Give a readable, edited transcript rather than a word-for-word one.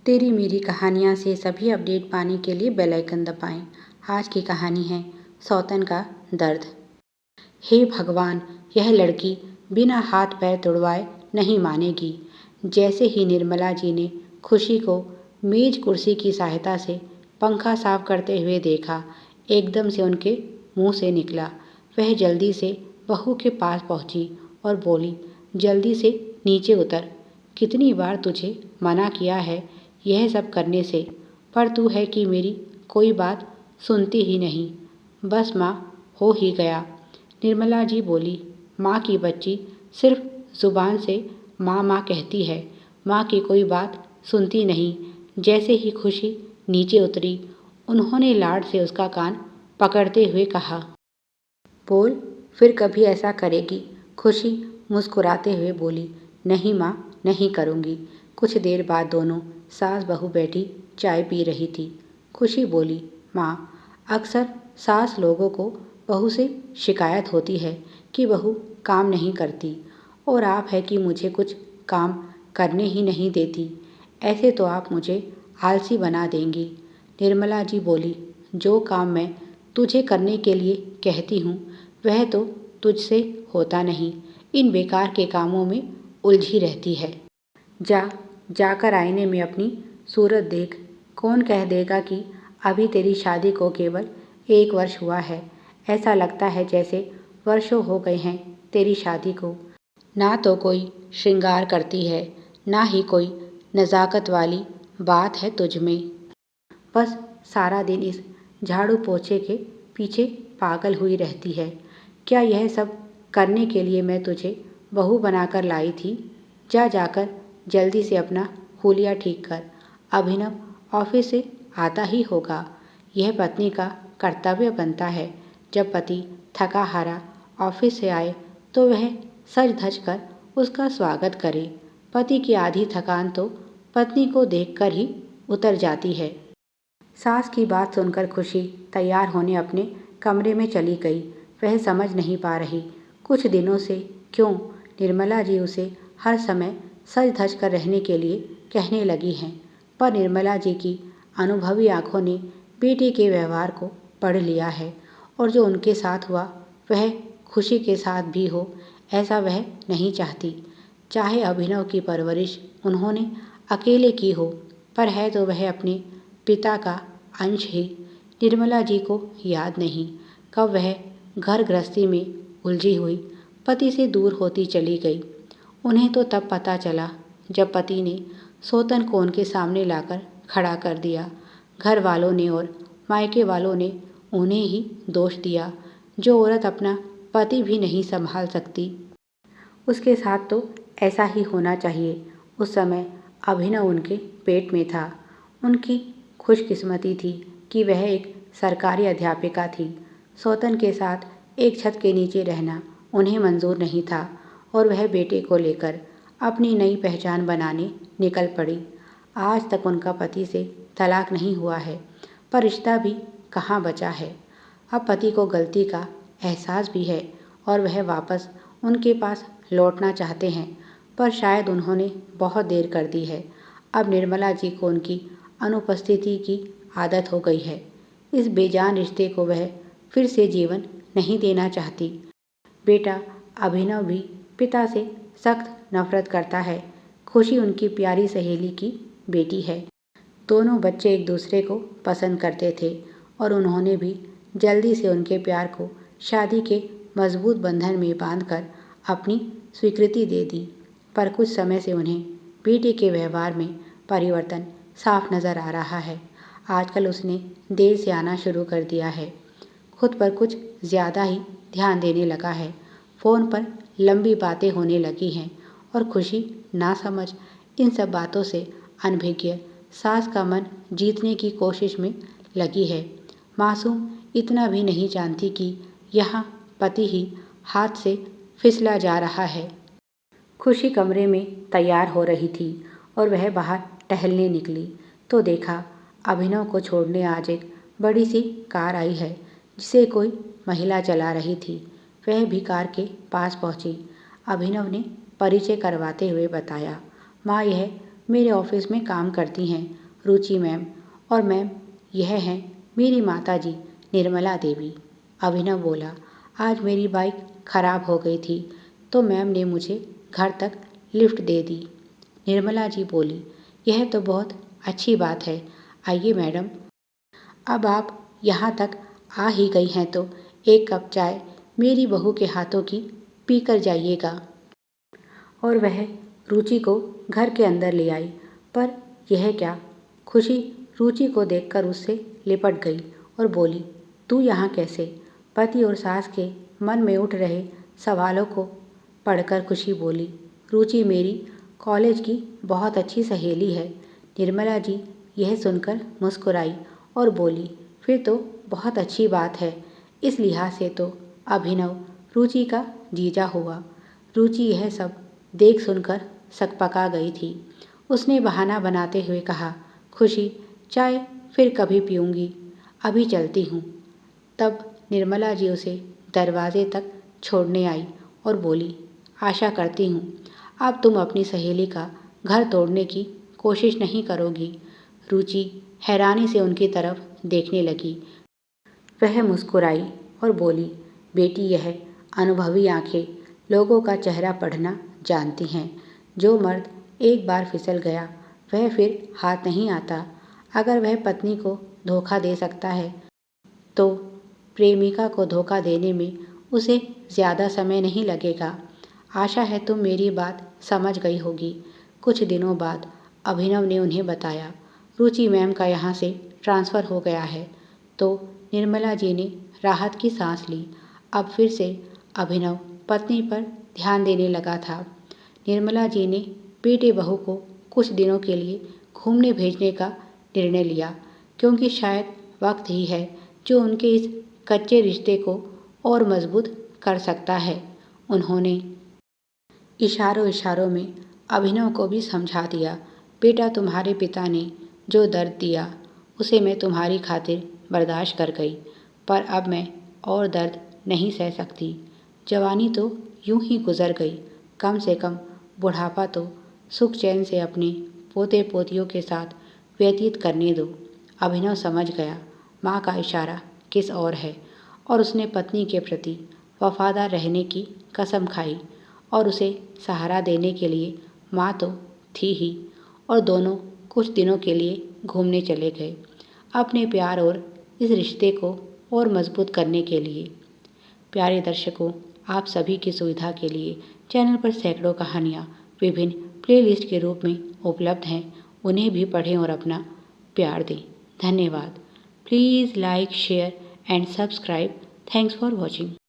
तेरी मेरी कहानियाँ से सभी अपडेट पाने के लिए बेल आइकन दबाएं। आज की कहानी है सौतन का दर्द। हे भगवान, यह लड़की बिना हाथ पैर तुड़वाए नहीं मानेगी। जैसे ही निर्मला जी ने खुशी को मेज कुर्सी की सहायता से पंखा साफ करते हुए देखा, एकदम से उनके मुंह से निकला। वह जल्दी से बहू के पास पहुंची और बोली, जल्दी से नीचे उतर। कितनी बार तुझे मना किया है यह सब करने से, पर तू है कि मेरी कोई बात सुनती ही नहीं। बस माँ, हो ही गया। निर्मला जी बोली, माँ की बच्ची सिर्फ ज़ुबान से माँ माँ कहती है, माँ की कोई बात सुनती नहीं। जैसे ही खुशी नीचे उतरी, उन्होंने लाड से उसका कान पकड़ते हुए कहा, बोल, फिर कभी ऐसा करेगी? खुशी मुस्कुराते हुए बोली, नहीं माँ, नहीं करूँगी। कुछ देर बाद दोनों सास बहू बैठी चाय पी रही थी। खुशी बोली, माँ, अक्सर सास लोगों को बहू से शिकायत होती है कि बहू काम नहीं करती, और आप है कि मुझे कुछ काम करने ही नहीं देती। ऐसे तो आप मुझे आलसी बना देंगी। निर्मला जी बोली, जो काम मैं तुझे करने के लिए कहती हूँ वह तो तुझसे होता नहीं। इन बेकार के कामों में उलझी रहती है। जाकर आईने में अपनी सूरत देख। कौन कह देगा कि अभी तेरी शादी को केवल 1 वर्ष हुआ है। ऐसा लगता है जैसे वर्षों हो गए हैं तेरी शादी को। ना तो कोई श्रृंगार करती है, ना ही कोई नज़ाकत वाली बात है तुझ में। बस सारा दिन इस झाड़ू पोछे के पीछे पागल हुई रहती है। क्या यह सब करने के लिए मैं तुझे बहू बनाकर लाई थी? जाकर जल्दी से अपना हुलिया ठीक कर। अभिनव ऑफिस से आता ही होगा। यह पत्नी का कर्तव्य बनता है, जब पति थका हारा ऑफिस से आए तो वह सज धज कर उसका स्वागत करे। पति की आधी थकान तो पत्नी को देखकर ही उतर जाती है। सास की बात सुनकर खुशी तैयार होने अपने कमरे में चली गई। वह समझ नहीं पा रही कुछ दिनों से क्यों निर्मला जी उसे हर समय सज धज कर रहने के लिए कहने लगी हैं, पर निर्मला जी की अनुभवी आंखों ने बेटी के व्यवहार को पढ़ लिया है, और जो उनके साथ हुआ वह खुशी के साथ भी हो, ऐसा वह नहीं चाहती। चाहे अभिनव की परवरिश उन्होंने अकेले की हो, पर है तो वह अपने पिता का अंश ही। निर्मला जी को याद नहीं कब वह घर गृहस्थी में उलझी हुई पति से दूर होती चली गई। उन्हें तो तब पता चला जब पति ने सौतन को उनके सामने लाकर खड़ा कर दिया। घर वालों ने और मायके वालों ने उन्हें ही दोष दिया। जो औरत अपना पति भी नहीं संभाल सकती, उसके साथ तो ऐसा ही होना चाहिए। उस समय अभिनव उनके पेट में था। उनकी खुशकिस्मती थी कि वह एक सरकारी अध्यापिका थी। सौतन के साथ एक छत के नीचे रहना उन्हें मंजूर नहीं था, और वह बेटे को लेकर अपनी नई पहचान बनाने निकल पड़ी। आज तक उनका पति से तलाक नहीं हुआ है, पर रिश्ता भी कहाँ बचा है। अब पति को गलती का एहसास भी है और वह वापस उनके पास लौटना चाहते हैं, पर शायद उन्होंने बहुत देर कर दी है। अब निर्मला जी को उनकी अनुपस्थिति की आदत हो गई है। इस बेजान रिश्ते को वह फिर से जीवन नहीं देना चाहती। बेटा अभिनव भी पिता से सख्त नफरत करता है। खुशी उनकी प्यारी सहेली की बेटी है। दोनों बच्चे एक दूसरे को पसंद करते थे, और उन्होंने भी जल्दी से उनके प्यार को शादी के मजबूत बंधन में बांधकर अपनी स्वीकृति दे दी। पर कुछ समय से उन्हें बेटे के व्यवहार में परिवर्तन साफ नज़र आ रहा है। आजकल उसने देर से आना शुरू कर दिया है। खुद पर कुछ ज़्यादा ही ध्यान देने लगा है। फ़ोन पर लंबी बातें होने लगी हैं, और खुशी नासमझ इन सब बातों से अनभिज्ञ सास का मन जीतने की कोशिश में लगी है। मासूम इतना भी नहीं जानती कि यहाँ पति ही हाथ से फिसला जा रहा है। खुशी कमरे में तैयार हो रही थी और वह बाहर टहलने निकली तो देखा अभिनव को छोड़ने आज एक बड़ी सी कार आई है, जिसे कोई महिला चला रही थी। वह भी कार के पास पहुंची। अभिनव ने परिचय करवाते हुए बताया, माँ, यह मेरे ऑफिस में काम करती हैं रुचि मैम, और मैम यह हैं मेरी माताजी निर्मला देवी। अभिनव बोला, आज मेरी बाइक खराब हो गई थी तो मैम ने मुझे घर तक लिफ्ट दे दी। निर्मला जी बोली, यह तो बहुत अच्छी बात है। आइए मैडम, अब आप यहाँ तक आ ही गई हैं तो एक कप चाय मेरी बहू के हाथों की पीकर जाइएगा। और वह रुचि को घर के अंदर ले आई। पर यह क्या, खुशी रुचि को देखकर उससे लिपट गई और बोली, तू यहाँ कैसे? पति और सास के मन में उठ रहे सवालों को पढ़कर खुशी बोली, रुचि मेरी कॉलेज की बहुत अच्छी सहेली है। निर्मला जी यह सुनकर मुस्कुराई और बोली, फिर तो बहुत अच्छी बात है। इस लिहाज से तो अभिनव रुचि का जीजा हुआ। रुचि यह सब देख सुनकर सकपका गई थी। उसने बहाना बनाते हुए कहा, खुशी चाय फिर कभी पीऊँगी, अभी चलती हूँ। तब निर्मला जी उसे दरवाजे तक छोड़ने आई और बोली, आशा करती हूँ अब तुम अपनी सहेली का घर तोड़ने की कोशिश नहीं करोगी। रुचि हैरानी से उनकी तरफ देखने लगी। वह मुस्कुराई और बोली, बेटी यह अनुभवी आंखें लोगों का चेहरा पढ़ना जानती हैं। जो मर्द एक बार फिसल गया वह फिर हाथ नहीं आता। अगर वह पत्नी को धोखा दे सकता है तो प्रेमिका को धोखा देने में उसे ज़्यादा समय नहीं लगेगा। आशा है तुम मेरी बात समझ गई होगी। कुछ दिनों बाद अभिनव ने उन्हें बताया, रुचि मैम का यहाँ से ट्रांसफ़र हो गया है। तो निर्मला जी ने राहत की सांस ली। अब फिर से अभिनव पत्नी पर ध्यान देने लगा था। निर्मला जी ने बेटे बहू को कुछ दिनों के लिए घूमने भेजने का निर्णय लिया, क्योंकि शायद वक्त ही है जो उनके इस कच्चे रिश्ते को और मजबूत कर सकता है। उन्होंने इशारों इशारों में अभिनव को भी समझा दिया, बेटा तुम्हारे पिता ने जो दर्द दिया उसे मैं तुम्हारी खातिर बर्दाश्त कर गई, पर अब मैं और दर्द नहीं सह सकती। जवानी तो यूं ही गुजर गई, कम से कम बुढ़ापा तो सुख चैन से अपने पोते पोतियों के साथ व्यतीत करने दो। अभिनव समझ गया माँ का इशारा किस और है, और उसने पत्नी के प्रति वफादार रहने की कसम खाई। और उसे सहारा देने के लिए माँ तो थी ही। और दोनों कुछ दिनों के लिए घूमने चले गए, अपने प्यार और इस रिश्ते को और मजबूत करने के लिए। प्यारे दर्शकों, आप सभी की सुविधा के लिए चैनल पर सैकड़ों कहानियाँ विभिन्न प्लेलिस्ट के रूप में उपलब्ध हैं। उन्हें भी पढ़ें और अपना प्यार दें। धन्यवाद। Please like, share and subscribe. Thanks for watching.